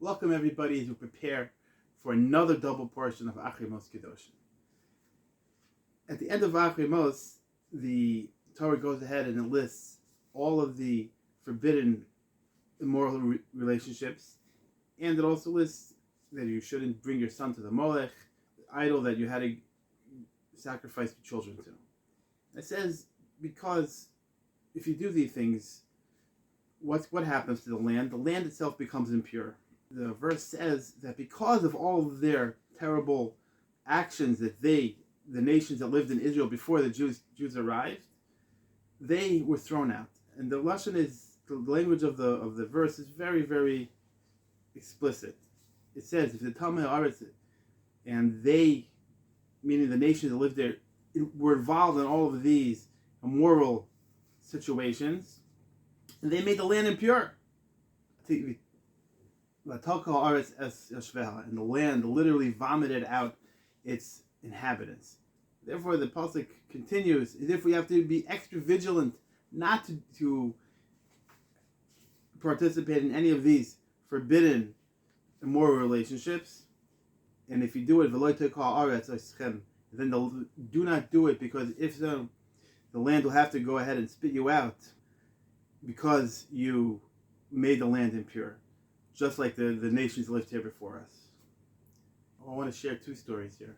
Welcome everybody as we prepare for another double portion of Acharei Mot-Kedoshim. At the end of Acharei, the Torah goes ahead and it lists all of the forbidden immoral relationships, and it also lists that you shouldn't bring your son to the Molech, the idol that you had to sacrifice your children to. It says because if you do these things, what happens to the land? The land itself becomes impure. The verse says that because of all of their terrible actions that the nations that lived in Israel before the Jews arrived, they were thrown out. And the lashon is, the language of the verse is very, very explicit. It says, if the Talmud Haaretz and they, meaning the nations that lived there, were involved in all of these immoral situations, and they made the land impure. And the land literally vomited out its inhabitants. Therefore, the pasuk continues, as if we have to be extra vigilant not to participate in any of these forbidden immoral relationships. And if you do it, then do not do it, because if so, the land will have to go ahead and spit you out because you made the land impure, just like the nations lived here before us. I want to share two stories here.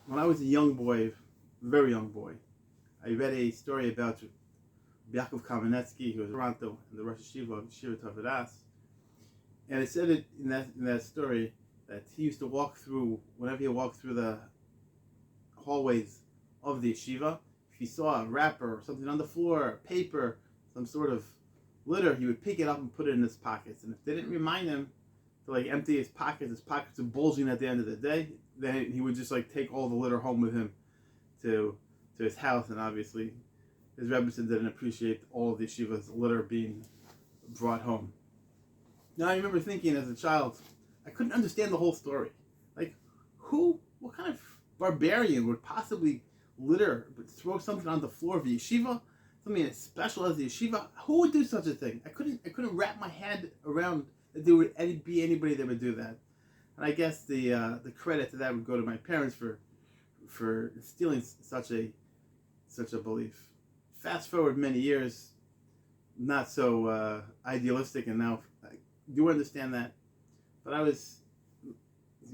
When I was a young boy, very young boy, I read a story about Yaakov Kamenetsky, who was in Toronto, in the Rosh Yeshiva of Yeshiva Tavadas. And it said in that story that he used to walk through, whenever he walked through the hallways of the yeshiva, if he saw a wrapper or something on the floor, paper, some sort of litter, he would pick it up and put it in his pockets. And if they didn't remind him to empty his pockets are bulging at the end of the day, then he would just take all the litter home with him to his house. And obviously his Rebbe didn't appreciate all of the yeshiva's litter being brought home. Now I remember thinking as a child, I couldn't understand the whole story. What kind of barbarian would possibly throw something on the floor of the yeshiva? Something as special as the yeshiva? Who would do such a thing? I couldn't wrap my head around that there would be anybody that would do that. And I guess the credit to that would go to my parents for instilling such a belief. Fast forward many years, not so idealistic, and now I do understand that. But I was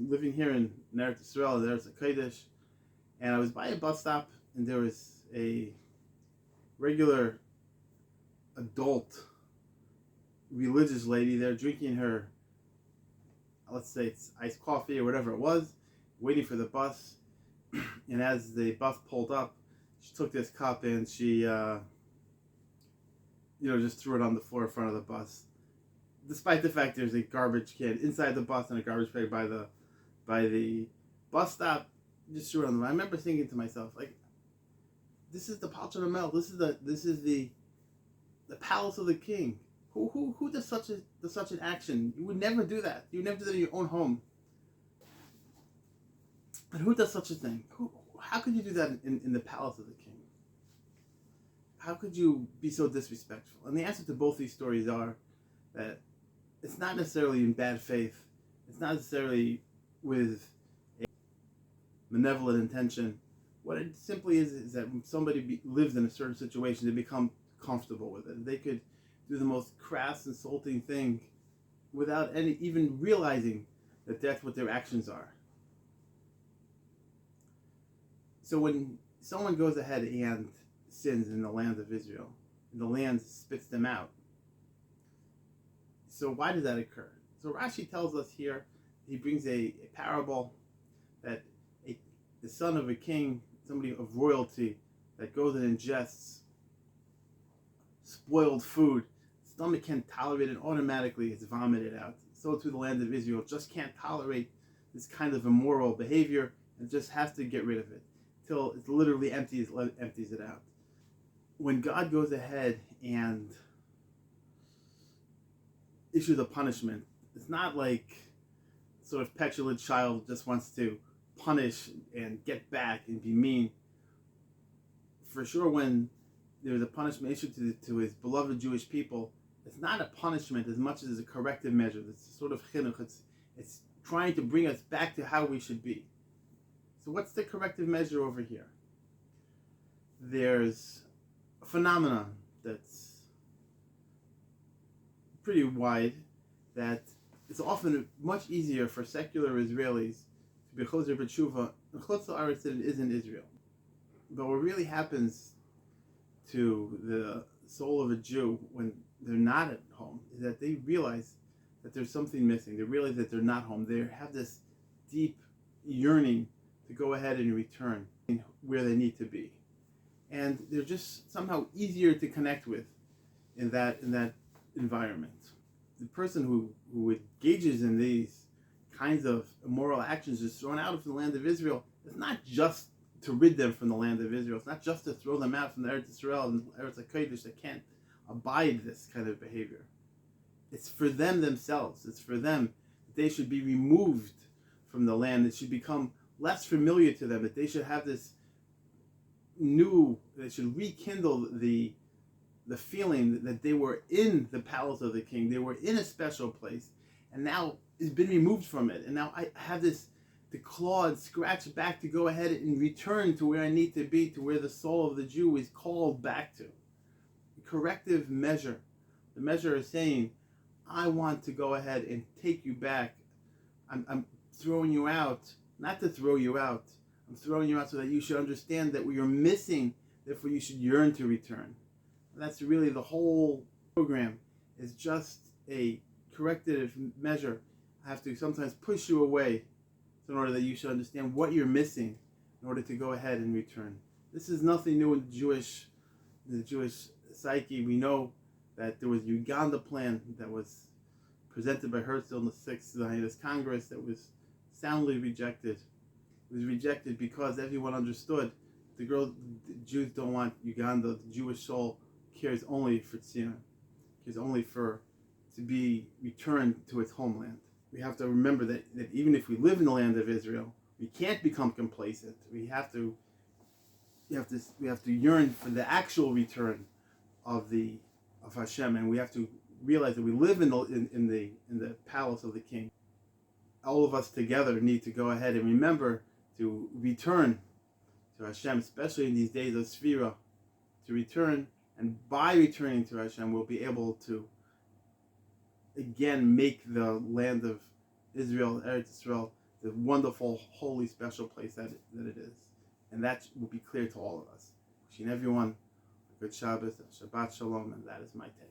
living here in Eretz Yisrael, there's a Kodesh, and I was by a bus stop, and there was a regular adult religious lady there drinking her, let's say it's iced coffee or whatever it was, waiting for the bus. And as the bus pulled up, she took this cup and she just threw it on the floor in front of the bus, despite the fact there's a garbage can inside the bus and a garbage bag by the bus stop. Just threw it on the. I remember thinking to myself, this is the Parashat Mel. This is the palace of the king. Who does such an action? You would never do that. You would never do that in your own home. But who does such a thing? How could you do that in the palace of the king? How could you be so disrespectful? And the answer to both these stories are that it's not necessarily in bad faith. It's not necessarily with a malevolent intention. What it simply is that when somebody lives in a certain situation, they become comfortable with it. They could do the most crass, insulting thing without even realizing that that's what their actions are. So when someone goes ahead and sins in the land of Israel, and the land spits them out, so why does that occur? So Rashi tells us here, he brings a parable that the son of a king, somebody of royalty, that goes and ingests spoiled food, stomach can't tolerate it, automatically it's vomited out. So too the land of Israel just can't tolerate this kind of immoral behavior and just has to get rid of it till it literally empties it out. When God goes ahead and issues a punishment, it's not like sort of petulant child just wants to punish and get back and be mean. For sure, when there's a punishment issued to his beloved Jewish people, It's not a punishment as much as a corrective measure. It's sort of chinuch. It's trying to bring us back to how we should be. So what's the corrective measure over here? There's a phenomenon that's pretty wide, that it's often much easier for secular Israelis to be choser b'tshuva in chutz la'aretz than it is in Israel. But what really happens to the soul of a Jew when they're not at home is that they realize that there's something missing. They realize that they're not home. They have this deep yearning to go ahead and return where they need to be. And they're just somehow easier to connect with in that environment. The person who engages in these kinds of immoral actions is thrown out of the land of Israel. It's not just to rid them from the land of Israel. It's not just to throw them out from the Eretz Yisrael and Eretz HaKodesh that can't abide this kind of behavior. It's for them themselves. It's for them that they should be removed from the land. It should become less familiar to them. That they should have this they should rekindle the feeling that they were in the palace of the king. They were in a special place, and now it's been removed from it. And now I have the claw and scratch back to go ahead and return to where I need to be, to where the soul of the Jew is called back to. Corrective measure. The measure is saying, I want to go ahead and take you back. I'm throwing you out, not to throw you out. I'm throwing you out so that you should understand that what you're missing, therefore you should yearn to return. And that's really the whole program, is just a corrective measure. I have to sometimes push you away in order that you should understand what you're missing in order to go ahead and return. This is nothing new in the Jewish psyche. We know that there was a Uganda plan that was presented by Herzl in the 6th Zionist Congress that was soundly rejected. It was rejected because everyone understood the Jews don't want Uganda. The Jewish soul cares only for Tzionah, cares only to be returned to its homeland. We have to remember that even if we live in the land of Israel, we can't become complacent. We have to yearn for the actual return of Hashem, and we have to realize that we live in the palace of the king. All of us together need to go ahead and remember to return to Hashem, especially in these days of Sfira, to return, and by returning to Hashem, we'll be able to again make the land of Israel, Eretz Yisrael, the wonderful, holy, special place that it is. And that will be clear to all of us. Wishing everyone a good Shabbos, a Shabbat Shalom, and that is my take.